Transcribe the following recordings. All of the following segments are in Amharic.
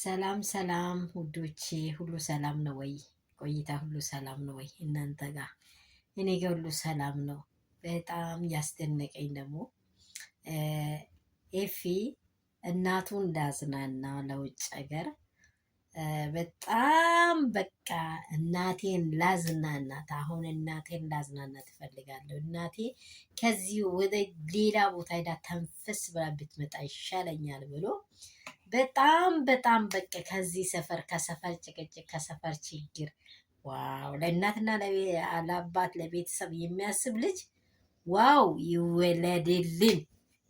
ሰላም ሰላም ውዶቼ ሁሉ ሰላም ነው ወይ? ቆይታ ሁሉ ሰላም ነው ወይ? እናንተ ጋር እኔ ጋር ሁሉ ሰላም ነው። በጣም ያስደነቀኝ ደግሞ ኤፊ እናቱን እንዳዝናና ለውጭ ሀገር በጣም በቃ እናቴን ላዝናናት፣ አሁን እናቴን ላዝናናት እፈልጋለሁ። እናቴ ከዚህ ወደ ሌላ ቦታ ሄዳ ተንፈስ ብላ ብትመጣ ይሻለኛል ብሎ በጣም በጣም በቃ ከዚህ ሰፈር ከሰፈር ጭቅጭቅ ከሰፈር ችግር ዋው ለእናትና ለአባት ለቤተሰብ የሚያስብ ልጅ ዋው ይወለድልን፣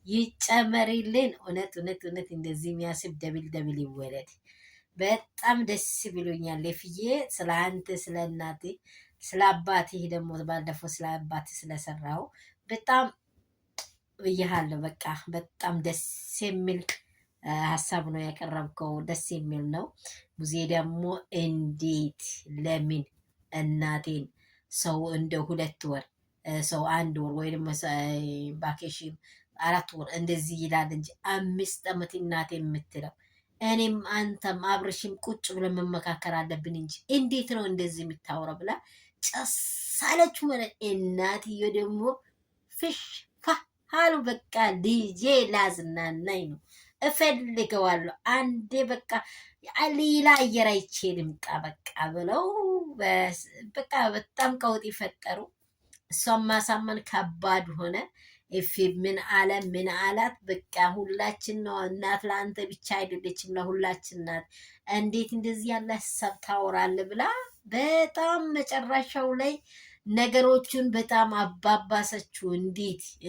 ይጨመርልን። እውነት እውነት እውነት እንደዚህ የሚያስብ ደብል ደብል ይወለድ። በጣም ደስ ብሎኛል ለፍዬ ስለ አንተ ስለ እናቴ ስለ አባትህ ደግሞ ባለፈው ስለ አባትህ ስለሰራው በጣም ብያለሁ። በቃ በጣም ደስ የሚል ሀሳብ ነው ያቀረብከው። ደስ የሚል ነው። ሙዜ ደግሞ እንዴት ለምን እናቴን ሰው እንደ 2 ወር ሰው 1 ወር ወይ ደግሞ ቫኬሽን 4 ወር እንደዚህ ይላል እንጂ 5 ዓመት እናቴ የምትለው እኔም አንተም አብርሽም ቁጭ ብለን መመካከር አለብን እንጂ እንዴት ነው እንደዚህ የምታወራው ብላ ጨሳለች ማለት። እናትዬ ደግሞ ፍሽ አሉ በቃ ልጄ ላዝናናኝ ነው እፈልገዋለሁ አንዴ በቃ ሌላ አየር አይቼ ልምጣ በቃ ብለው በቃ በጣም ቀውጢ ፈጠሩ። እሷን ማሳመን ከባድ ሆነ። ኤፊ ምን አለ ምን አላት? በቃ ሁላችን ነው እናት ለአንተ ብቻ አይደለችም ለሁላችን ናት። እንዴት እንደዚህ ያለ ሀሳብ ታወራለህ ብላ በጣም መጨረሻው ላይ ነገሮቹን በጣም አባባሰችው።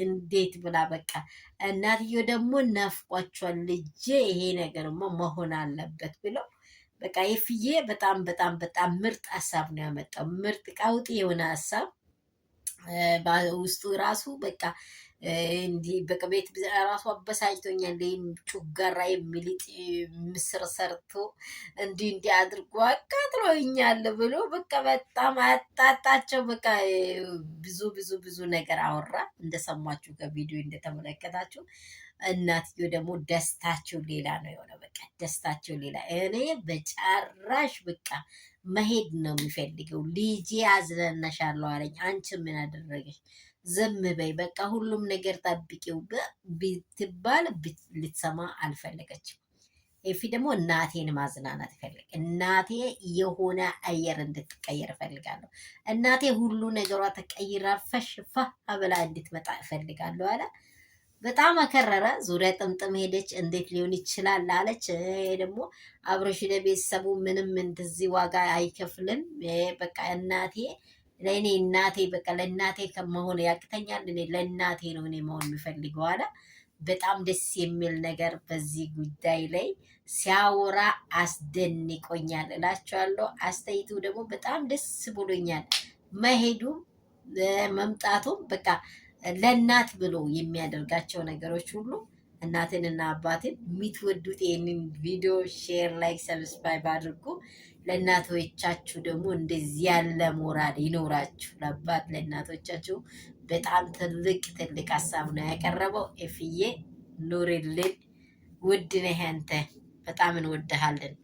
እንዴት ብላ በቃ እናትዮ ደግሞ ናፍቋቸዋል። ልጄ ይሄ ነገርማ መሆን አለበት ብለው በቃ ኤፍዬ በጣም በጣም በጣም ምርጥ ሀሳብ ነው ያመጣው። ምርጥ ቀውጢ የሆነ ሀሳብ ውስጡ ራሱ በቃ እንዲህ በቃ ቤት ራሱ አበሳጭቶኛል። ጩጋራ የሚልጥ ምስር ሰርቶ እንዲህ አድርጎ አቃጥሎኛል ብሎ በቃ በጣም አጣጣቸው። በቃ ብዙ ብዙ ብዙ ነገር አወራ። እንደሰማችሁ ከቪዲዮ እንደተመለከታችሁ እናትዮ ደግሞ ደስታቸው ሌላ ነው የሆነ በቃ ደስታቸው ሌላ። እኔ በጨራሽ በቃ መሄድ ነው የሚፈልገው። ልጄ አዝናናሻለሁ አለኝ። አንቺ ምን አደረገሽ? ዝም በይ በቃ ሁሉም ነገር ጠብቂው ብትባል ልትሰማ አልፈለገችም። ኤፊ ደግሞ እናቴን ማዝናናት ይፈልግ። እናቴ የሆነ አየር እንድትቀየር እፈልጋለሁ። እናቴ ሁሉ ነገሯ ተቀይራ ፈሽፋ ብላ እንድትመጣ እፈልጋለሁ አለ። በጣም አከረረ። ዙሪያ ጥምጥም ሄደች። እንዴት ሊሆን ይችላል አለች። ደግሞ አብረሽ ለቤተሰቡ ምንም እንደዚህ ዋጋ አይከፍልም። በቃ እናቴ ለእኔ እናቴ በቃ ለእናቴ ከመሆን ያቅተኛል። እኔ ለእናቴ ነው እኔ መሆን የሚፈልገው አለ። በጣም ደስ የሚል ነገር በዚህ ጉዳይ ላይ ሲያወራ አስደንቆኛል እላቸዋለሁ። አስተያየቱ ደግሞ በጣም ደስ ብሎኛል። መሄዱም መምጣቱም በቃ ለእናት ብሎ የሚያደርጋቸው ነገሮች ሁሉ እናትንና አባትን የምትወዱት ይህንን ቪዲዮ ሼር፣ ላይክ፣ ሰብስክራይብ አድርጉ። ለእናቶቻችሁ ደግሞ እንደዚህ ያለ ሞራል ይኖራችሁ። ለአባት ለእናቶቻችሁ በጣም ትልቅ ትልቅ ሀሳብ ነው ያቀረበው። ኤፍዬ ኑሪልን፣ ውድ ነህ አንተ፣ በጣም እንወድሃለን።